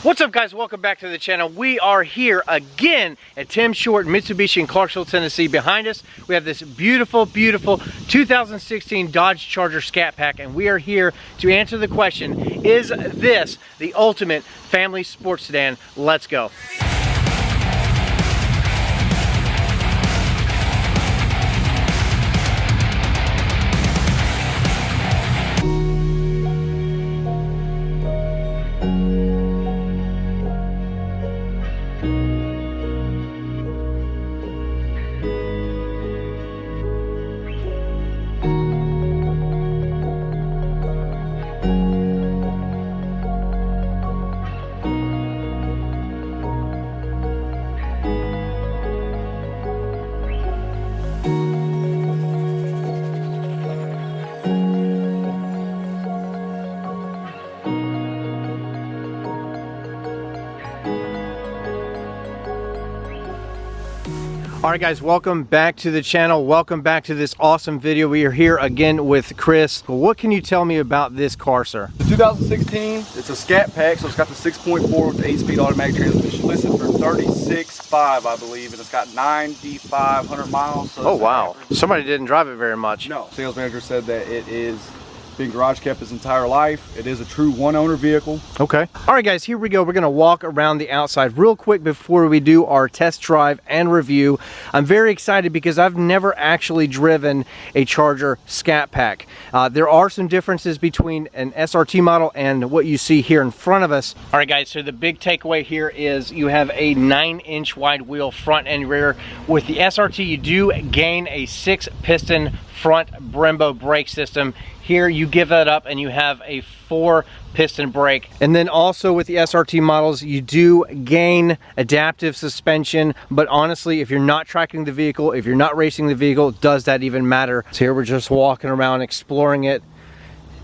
What's up, guys? Welcome back to the channel. We are here again at Tim Short Mitsubishi in Clarksville, Tennessee. Behind us, we have this beautiful 2016 Dodge Charger Scat Pack, and we are here to answer the question, is this the ultimate family sports sedan? Let's go. Alright guys, welcome back to the channel. Welcome back to this awesome video. We are here again with Chris. What can you tell me about this car, sir? The 2016, it's a Scat Pack, so it's got the 6.4 with the 8-speed automatic transmission. Listed for $36,500, I believe, and it's got 9,500 miles. So oh wow, somebody didn't drive it very much. No, sales manager said that it is been garage kept his entire life. It is a true one-owner vehicle. Okay. All right, guys, here we go. We're going to walk around the outside real quick before we do our test drive and review. I'm very excited because I've never actually driven a Charger Scat Pack. There are some differences between an SRT model and what you see here in front of us. All right, guys, so the big takeaway here is you have a 9-inch wide wheel front and rear. With the SRT, you do gain a 6-piston front Brembo brake system. Here you give that up and you have a 4-piston brake. And then also with the SRT models, you do gain adaptive suspension, but honestly, if you're not tracking the vehicle, if you're not racing the vehicle, does that even matter? So here we're just walking around exploring it.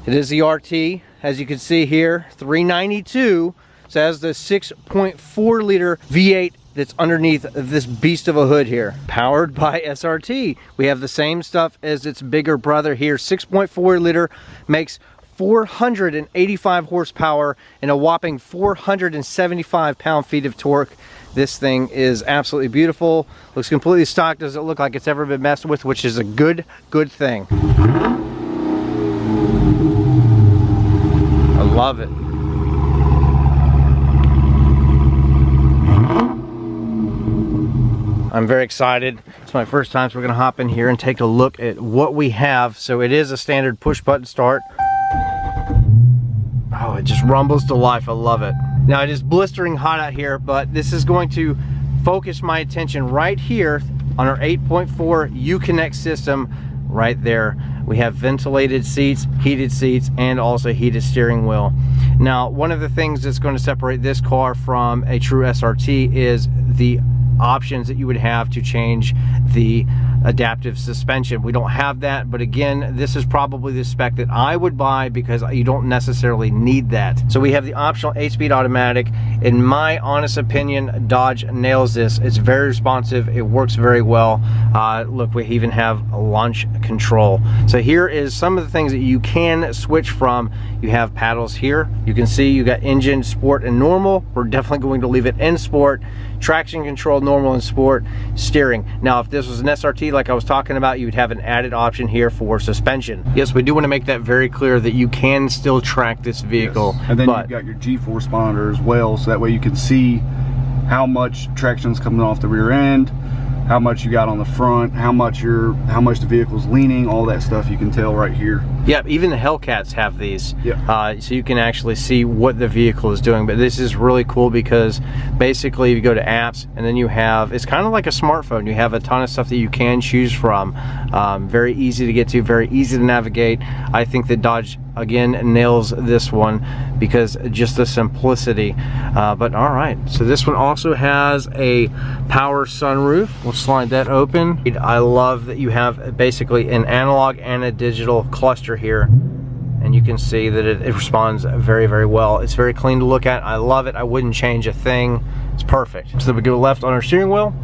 It is the RT, as you can see here, 392. So it has the 6.4 liter V8 that's underneath this beast of a hood here, powered by SRT. We have the same stuff as its bigger brother here. 6.4 liter makes 485 horsepower and a whopping 475 pound-feet of torque. This thing is absolutely beautiful. Looks completely stock. Doesn't look like it's ever been messed with, which is a good thing. I love it. I'm very excited. It's my first time, so we're gonna hop in here and take a look at what we have. So it is a standard push button start. Oh, it just rumbles to life. I love it. Now it is blistering hot out here, but this is going to focus my attention right here on our 8.4 Uconnect system right there. We have ventilated seats, heated seats, and also heated steering wheel. Now, one of the things that's going to separate this car from a true SRT is the options that you would have to change the adaptive suspension. We don't have that, but again, this is probably the spec that I would buy because you don't necessarily need that. So we have the optional 8-speed automatic. In my honest opinion, Dodge nails this. It's very responsive. It works very well. Look, we even have a launch control. So here is some of the things that you can switch from. You have paddles here. You can see you got engine, sport, and normal. We're definitely going to leave it in sport. Traction control, normal and sport. Steering. Now, if this was an SRT like I was talking about, you would have an added option here for suspension. Yes, we do want to make that very clear that you can still track this vehicle. Yes. And then you've got your G-force monitor as well, so that way you can see how much traction is coming off the rear end, how much you got on the front, how much the vehicle's leaning, all that stuff you can tell right here. Yeah, even the Hellcats have these. Yeah. So you can actually see what the vehicle is doing. But this is really cool because basically you go to apps and then you have, it's kind of like a smartphone. You have a ton of stuff that you can choose from. Very easy to get to, very easy to navigate. I think that Dodge, again, nails this one because just the simplicity. But all right, so this one also has a power sunroof. We'll slide that open. I love that you have basically an analog and a digital cluster here, and you can see that it responds very well. It's very clean to look at. I love it. I wouldn't change a thing. It's perfect. So we go left on our steering wheel,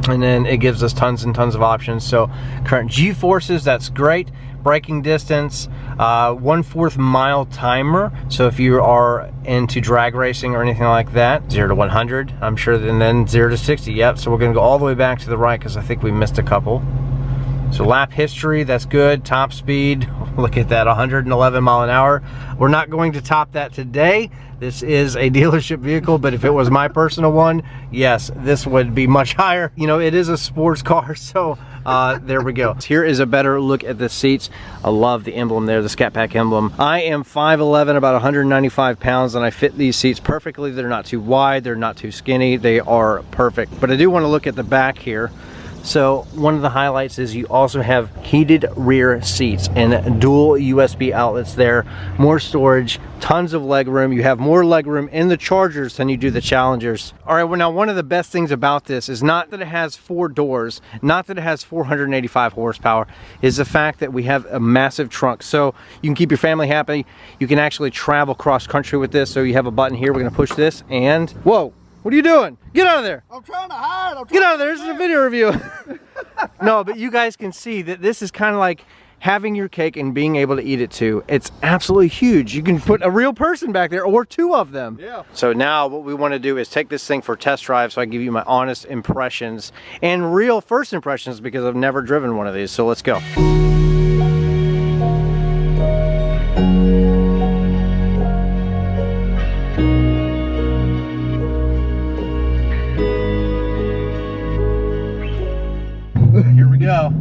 and then it gives us tons and tons of options. So current G-forces, that's great. braking distance, 1/4 mile timer. So if you are into drag racing or anything like that, 0 to 100, I'm sure, and then 0 to 60. Yep. So we're gonna go all the way back to the right because I think we missed a couple. So lap history, that's good. Top speed, look at that, 111 mile an hour. We're not going to top that today. This is a dealership vehicle, but if it was my personal one, yes, this would be much higher. You know, it is a sports car, so there we go. Here is a better look at the seats. I love the emblem there, the SCAT Pack emblem. I am 5'11", about 195 pounds, and I fit these seats perfectly. They're not too wide, they're not too skinny, they are perfect. But I do want to look at the back here. So one of the highlights is you also have heated rear seats and dual USB outlets there, more storage, tons of leg room. You have more leg room in the Chargers than you do the Challengers. All right, well now one of the best things about this is not that it has 4 doors, not that it has 485 horsepower, is the fact that we have a massive trunk. So you can keep your family happy. You can actually travel cross country with this. So you have a button here, we're gonna push this and, whoa. What are you doing? Get out of there. I'm trying to hide. Get out of there. This is a video review. No, but you guys can see that this is kind of like having your cake and being able to eat it too. It's absolutely huge. You can put a real person back there or 2 of them. Yeah. So now what we want to do is take this thing for a test drive so I can give you my honest impressions and real first impressions because I've never driven one of these. So let's go. Here we go.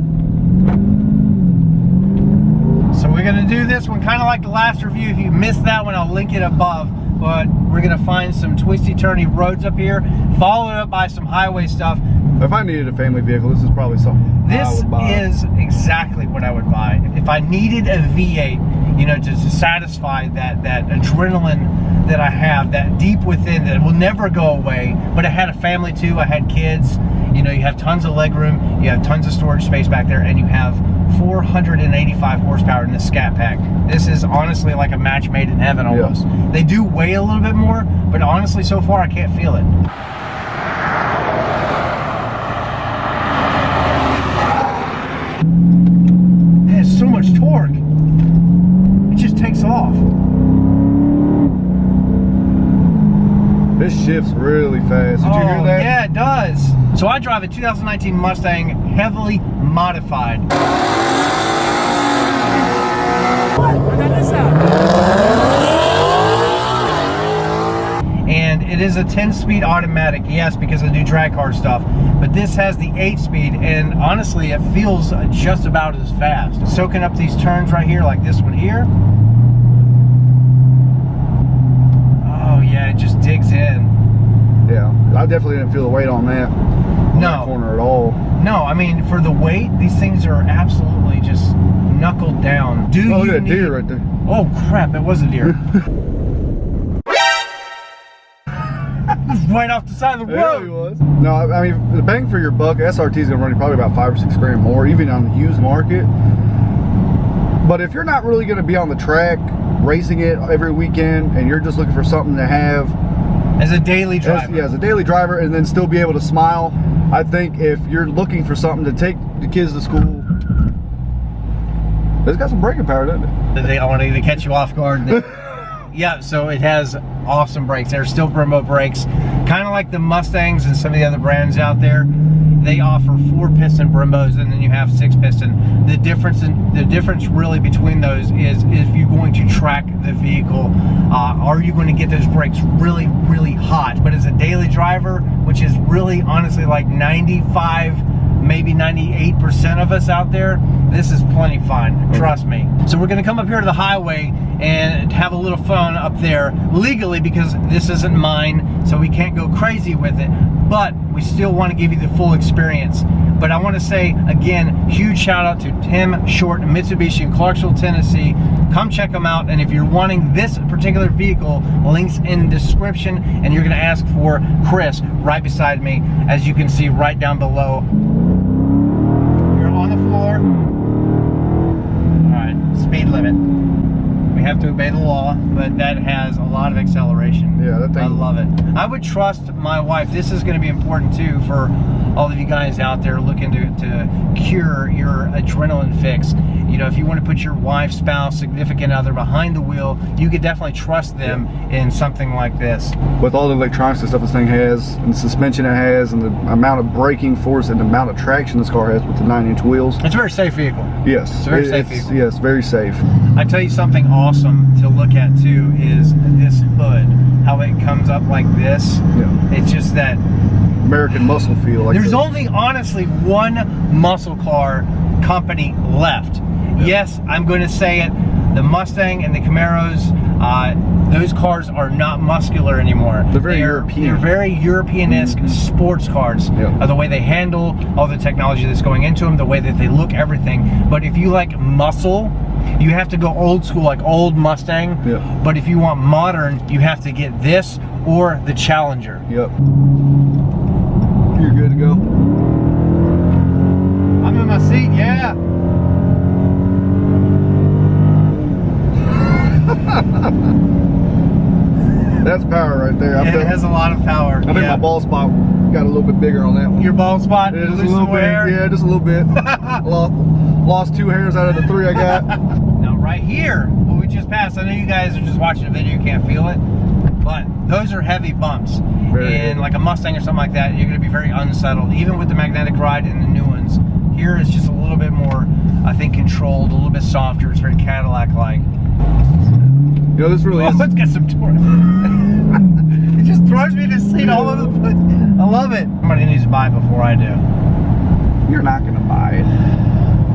So we're gonna do this one kind of like the last review. If you missed that one, I'll link it above. But we're gonna find some twisty-turny roads up here, followed up by some highway stuff. If I needed a family vehicle, this is probably something I would buy. This is exactly what I would buy. If I needed a V8, you know, to satisfy that adrenaline that I have, that deep within that will never go away, but I had a family too, I had kids, you know, you have tons of leg room, you have tons of storage space back there, and you have 485 horsepower in this SCAT Pack. This is honestly like a match made in heaven almost. Yeah. They do weigh a little bit more, but honestly so far I can't feel it. There's so much torque. It just takes off. This shifts really fast. Did you hear that? Yeah, it does. So I drive a 2019 Mustang heavily modified. And it is a 10-speed automatic, yes, because I do drag car stuff. But this has the 8-speed, and honestly, it feels just about as fast. Soaking up these turns right here, like this one here. Oh yeah, it just digs in. Yeah, I definitely didn't feel the weight on that. No corner at all. No, I mean, for the weight, these things are absolutely just knuckled down. Look at that deer right there. Oh crap, it was a deer. Right off the side of the road. Yeah, he was. No, I mean, the bang for your buck, SRT is gonna run you probably about 5 or 6 grand more, even on the used market. But if you're not really gonna be on the track racing it every weekend, and you're just looking for something to have as a daily driver, as a daily driver, and then still be able to smile, I think if you're looking for something to take the kids to school, it's got some braking power, doesn't it? I wanted to catch you off guard. Yeah, so it has awesome brakes. They're still Brembo brakes, kind of like the Mustangs and some of the other brands out there. They offer 4-piston Brembos, and then you have 6-piston. The difference really between those is if you're going to track the vehicle, are you going to get those brakes really, really hot? But as a daily driver, which is really honestly like 95, maybe 98% of us out there, this is plenty fine, trust me. So we're gonna come up here to the highway and have a little fun up there legally, because this isn't mine, so we can't go crazy with it, but we still want to give you the full experience. But I want to say again, huge shout out to Tim Short Mitsubishi in Clarksville, Tennessee. Come check them out, and if you're wanting this particular vehicle, links in the description, and you're gonna ask for Chris right beside me, as you can see right down below. You're on the floor. All right, speed limit. We have to obey the law, but that has a lot of acceleration. Yeah, that thing. I love it. I would trust my wife. This is going to be important too for all of you guys out there looking to cure your adrenaline fix. You know, if you want to put your wife, spouse, significant other behind the wheel, you could definitely trust them in something like this. With all the electronics and stuff this thing has, and the suspension it has, and the amount of braking force and the amount of traction this car has with the 9-inch wheels. It's a very safe vehicle. Yes. It's a very safe vehicle. Yes, very safe. I tell you something awesome to look at too is this hood. How it comes up like this. Yeah. It's just that American muscle feel. Like there's only honestly one muscle car company left. Yeah. Yes, I'm going to say it. The Mustang and the Camaros, those cars are not muscular anymore. They're very European. They're very European-esque sports cars. Yeah. The way they handle, all the technology that's going into them, the way that they look, everything. But if you like muscle, you have to go old school, like old Mustang. Yeah. But if you want modern, you have to get this or the Challenger. Yep. You're good to go. I'm in my seat, yeah. That's power right there. It has a lot of power. I think my ball spot got a little bit bigger on that one. Your bald spot? Yeah, just a little bit. Yeah, just a little bit. lost 2 hairs out of the 3 I got. Now right here, what we just passed, I know you guys are just watching the video, you can't feel it, but those are heavy bumps. And like a Mustang or something like that, you're going to be very unsettled, even with the magnetic ride and the new ones. Here it's just a little bit more, I think, controlled, a little bit softer. It's very Cadillac-like. You know, this really is. It's got some torque. It just throws me in the seat all over the place. I love it. Somebody needs to buy it before I do. You're not going to buy it.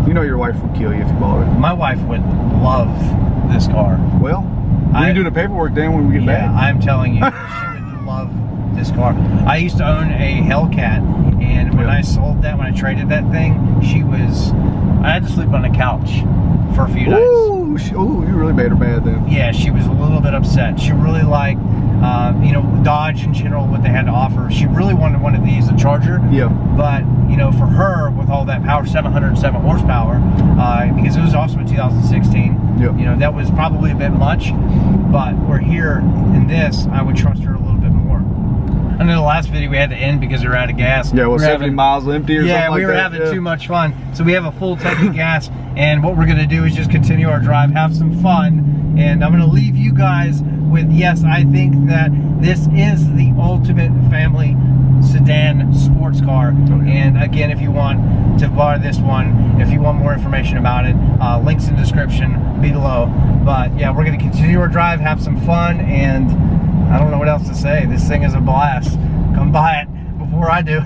You know your wife would kill you if you bought it. My wife would love this car. Well, we do the paperwork then when we get back. Yeah, I'm telling you, she would love this car. I used to own a Hellcat, and when I sold that, when I traded that thing, I had to sleep on the couch for a few nights. Ooh, you really made her mad then. Yeah, she was a little bit upset. She really liked, you know, Dodge in general, what they had to offer. She really wanted one of these, a Charger. Yeah. But, you know, for her, with all that power, 707 horsepower, because it was also a 2016, yep. You know, that was probably a bit much. But we're here in this, I would trust her a little bit more. I know the last video we had to end because we were out of gas. Yeah, well, 70 miles empty or something like that. Yeah, we were having too much fun. So we have a full tank of gas, and what we're going to do is just continue our drive, have some fun, and I'm going to leave you guys with, yes, I think that this is the ultimate family sedan sports car. And again, if you want to buy this one, if you want more information about it, links in the description below. But yeah, we're going to continue our drive, have some fun, and I don't know what else to say. This thing is a blast. Come buy it before I do.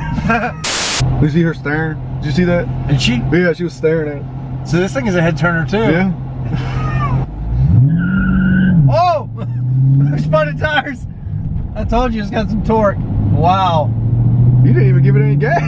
You see her staring? Did you see that? Did she? Yeah, she was staring at it. So this thing is a head turner too. Yeah. Oh! Spotted tires! I told you it's got some torque. Wow. You didn't even give it any gas.